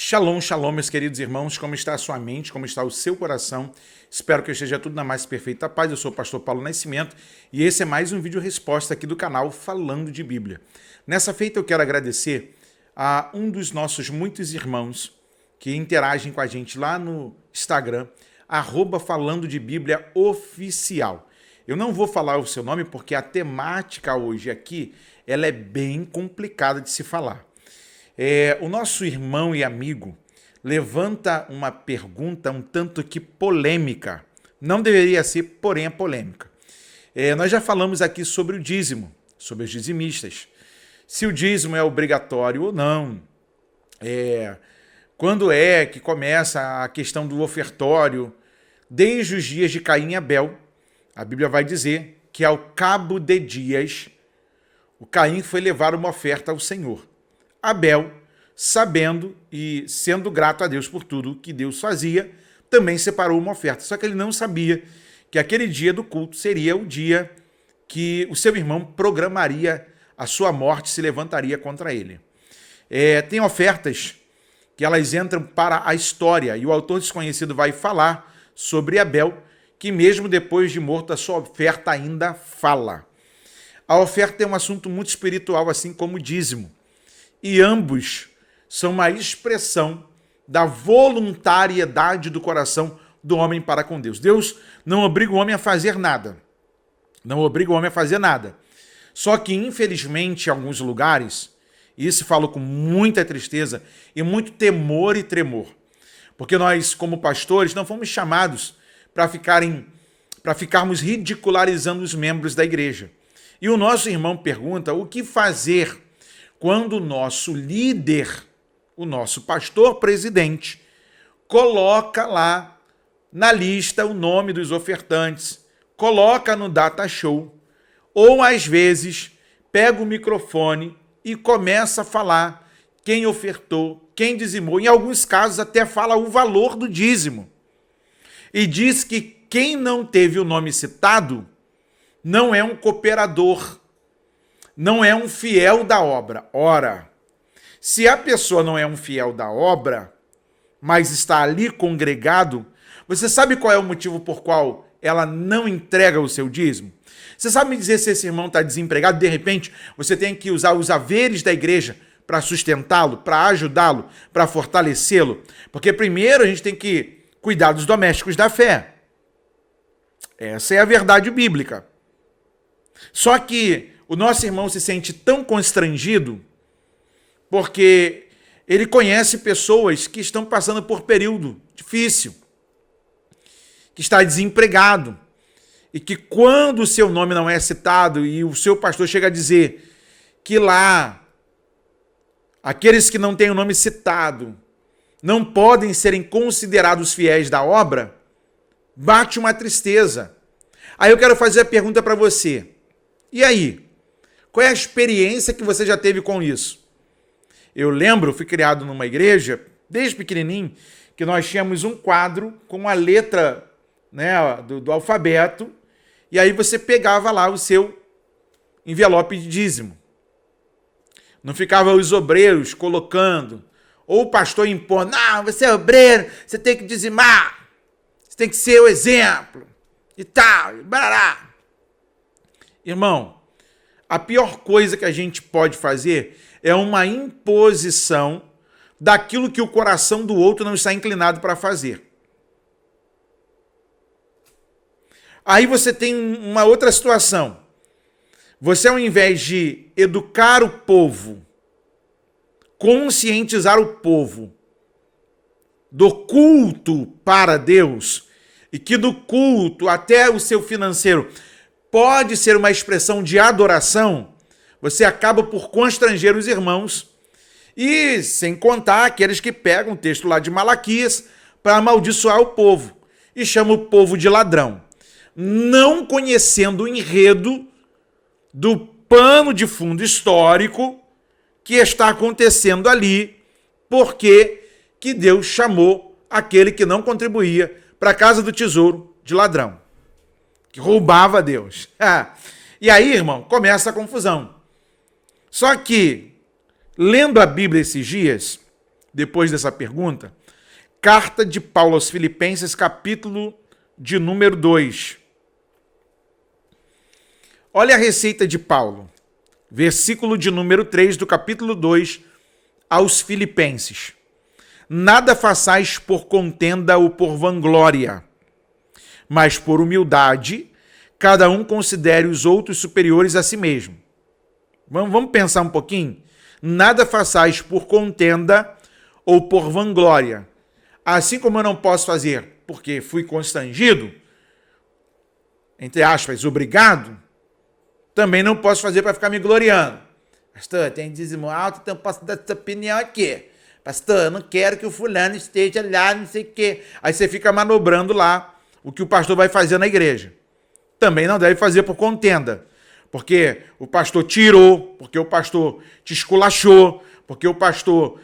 Shalom, shalom, meus queridos irmãos, como está a sua mente, como está o seu coração? Espero que esteja tudo na mais perfeita paz. Eu sou o pastor Paulo Nascimento e esse é mais um vídeo resposta aqui do canal Falando de Bíblia. Nessa feita eu quero agradecer a um dos nossos muitos irmãos que interagem com a gente lá no Instagram, @Falando de Bíblia Oficial. Eu não vou falar o seu nome porque a temática hoje aqui ela é bem complicada de se falar. O nosso irmão e amigo levanta uma pergunta um tanto que polêmica. Não deveria ser, porém é polêmica. Nós já falamos aqui sobre o dízimo, sobre os dizimistas. Se o dízimo é obrigatório ou não. Quando é que começa a questão do ofertório? Desde os dias de Caim e Abel, a Bíblia vai dizer que ao cabo de dias, o Caim foi levar uma oferta ao Senhor. Abel, sabendo e sendo grato a Deus por tudo que Deus fazia, também separou uma oferta. Só que ele não sabia que aquele dia do culto seria o dia que o seu irmão programaria a sua morte, se levantaria contra ele. Tem ofertas que elas entram para a história, e o autor desconhecido vai falar sobre Abel, que mesmo depois de morto, a sua oferta ainda fala. A oferta é um assunto muito espiritual, assim como o dízimo. E ambos são uma expressão da voluntariedade do coração do homem para com Deus. Deus não obriga o homem a fazer nada. Não obriga o homem a fazer nada. Só que, infelizmente, em alguns lugares, e isso falo com muita tristeza e muito temor e tremor, porque nós, como pastores, não fomos chamados para ficarmos ridicularizando os membros da igreja. E o nosso irmão pergunta o que fazer quando o nosso líder, o nosso pastor presidente, coloca lá na lista o nome dos ofertantes, coloca no data show, ou às vezes pega o microfone e começa a falar quem ofertou, quem dizimou, em alguns casos até fala o valor do dízimo. E diz que quem não teve o nome citado não é um cooperador, não é um fiel da obra. Ora, se a pessoa não é um fiel da obra, mas está ali congregado, você sabe qual é o motivo por qual ela não entrega o seu dízimo? Você sabe me dizer se esse irmão está desempregado, de repente você tem que usar os haveres da igreja para sustentá-lo, para ajudá-lo, para fortalecê-lo? Porque primeiro a gente tem que cuidar dos domésticos da fé. Essa é a verdade bíblica. Só que o nosso irmão se sente tão constrangido porque ele conhece pessoas que estão passando por período difícil, que está desempregado, e que quando o seu nome não é citado e o seu pastor chega a dizer que lá aqueles que não têm o nome citado não podem serem considerados fiéis da obra, bate uma tristeza. Aí eu quero fazer a pergunta para você. E aí? Qual é a experiência que você já teve com isso? Eu lembro, fui criado numa igreja, desde pequenininho, que nós tínhamos um quadro com a letra, do alfabeto, e aí você pegava lá o seu envelope de dízimo. Não ficava os obreiros colocando, ou o pastor impondo, não, você é obreiro, você tem que dizimar, você tem que ser o exemplo, e tal, e barará. Irmão, a pior coisa que a gente pode fazer é uma imposição daquilo que o coração do outro não está inclinado para fazer. Aí você tem uma outra situação. Você, ao invés de educar o povo, conscientizar o povo do culto para Deus, e que do culto até o seu financeiro pode ser uma expressão de adoração, você acaba por constranger os irmãos, e sem contar aqueles que pegam o texto lá de Malaquias para amaldiçoar o povo, e chama o povo de ladrão, não conhecendo o enredo do pano de fundo histórico que está acontecendo ali, porque que Deus chamou aquele que não contribuía para a casa do tesouro de ladrão, que roubava a Deus. E aí, irmão, começa a confusão. Só que, lendo a Bíblia esses dias, depois dessa pergunta? Carta de Paulo aos Filipenses, capítulo de número 2. Olha a receita de Paulo. Versículo de número 3 do capítulo 2 aos Filipenses. Nada façais por contenda ou por vanglória, mas por humildade, cada um considere os outros superiores a si mesmo. Vamos pensar um pouquinho? Nada façais por contenda ou por vanglória. Assim como eu não posso fazer porque fui constrangido, entre aspas, obrigado, também não posso fazer para ficar me gloriando. Pastor, tem dízimo alto, então eu posso dar essa opinião aqui. Pastor, eu não quero que o fulano esteja lá, não sei o quê. Aí você fica manobrando lá o que o pastor vai fazer na igreja. Também não deve fazer por contenda. Porque o pastor tirou, porque o pastor te esculachou, porque o pastor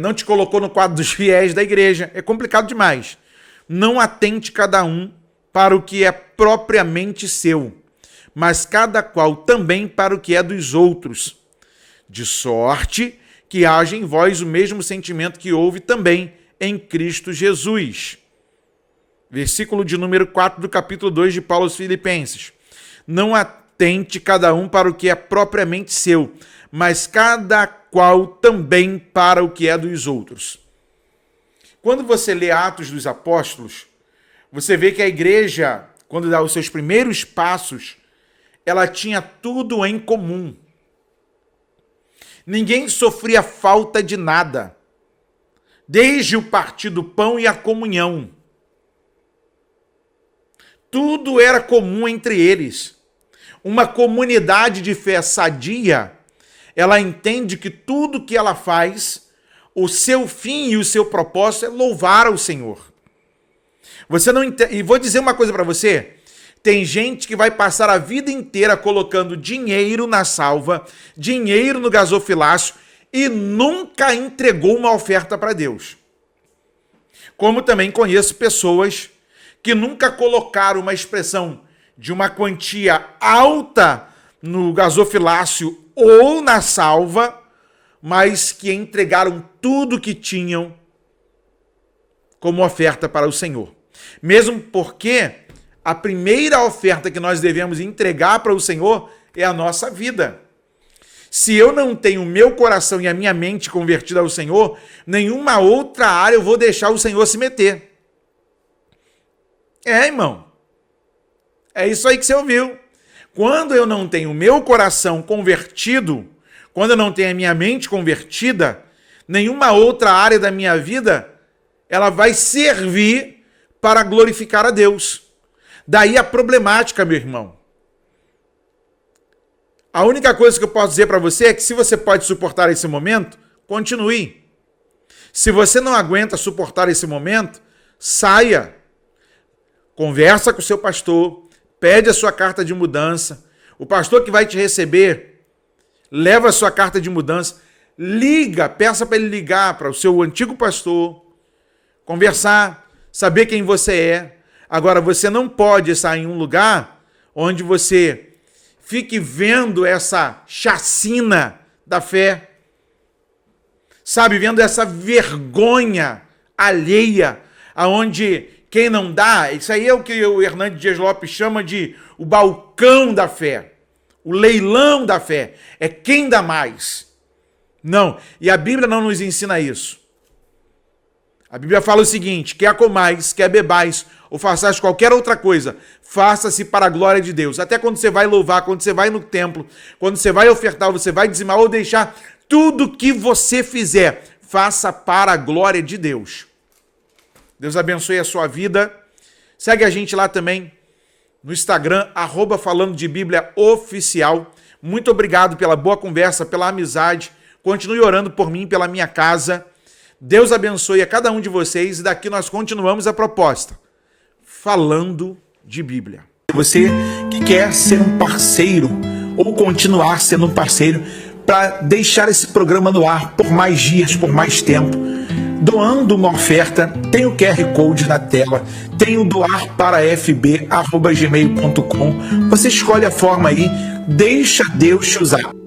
não te colocou no quadro dos fiéis da igreja. É complicado demais. Não atente cada um para o que é propriamente seu, mas cada qual também para o que é dos outros. De sorte que haja em vós o mesmo sentimento que houve também em Cristo Jesus. Versículo de número 4 do capítulo 2 de Paulo aos Filipenses. Não atente cada um para o que é propriamente seu, mas cada qual também para o que é dos outros. Quando você lê Atos dos Apóstolos, você vê que a igreja, quando dá os seus primeiros passos, ela tinha tudo em comum. Ninguém sofria falta de nada, desde o partir do pão e a comunhão. Tudo era comum entre eles. Uma comunidade de fé sadia, ela entende que tudo que ela faz, o seu fim e o seu propósito é louvar ao Senhor. Você não entende, e vou dizer uma coisa para você, tem gente que vai passar a vida inteira colocando dinheiro na salva, dinheiro no gasofilácio e nunca entregou uma oferta para Deus. Como também conheço pessoas que nunca colocaram uma expressão de uma quantia alta no gasofilácio ou na salva, mas que entregaram tudo que tinham como oferta para o Senhor. Mesmo porque a primeira oferta que nós devemos entregar para o Senhor é a nossa vida. Se eu não tenho o meu coração e a minha mente convertida ao Senhor, nenhuma outra área eu vou deixar o Senhor se meter. Irmão. É isso aí que você ouviu. Quando eu não tenho o meu coração convertido, quando eu não tenho a minha mente convertida, nenhuma outra área da minha vida, ela vai servir para glorificar a Deus. Daí a problemática, meu irmão. A única coisa que eu posso dizer para você é que se você pode suportar esse momento, continue. Se você não aguenta suportar esse momento, saia. Conversa com o seu pastor, pede a sua carta de mudança. O pastor que vai te receber, leva a sua carta de mudança, liga, peça para ele ligar para o seu antigo pastor, conversar, saber quem você é. Agora, você não pode estar em um lugar onde você fique vendo essa chacina da fé, sabe, vendo essa vergonha alheia, aonde quem não dá, isso aí é o que o Hernandes Dias Lopes chama de o balcão da fé, o leilão da fé, é quem dá mais. Não, e a Bíblia não nos ensina isso. A Bíblia fala o seguinte: quer comais, quer bebais, ou façais qualquer outra coisa, faça-se para a glória de Deus. Até quando você vai louvar, quando você vai no templo, quando você vai ofertar, você vai dizimar ou deixar, tudo que você fizer, faça para a glória de Deus. Deus abençoe a sua vida. Segue a gente lá também no Instagram, @falando-de-bíblia-oficial. Muito obrigado pela boa conversa, pela amizade. Continue orando por mim, pela minha casa. Deus abençoe a cada um de vocês e daqui nós continuamos a proposta. Falando de Bíblia. Você que quer ser um parceiro ou continuar sendo um parceiro para deixar esse programa no ar por mais dias, por mais tempo, doando uma oferta, tem o QR Code na tela, tem o doarparafb@gmail.com. Você escolhe a forma aí, deixa Deus te usar.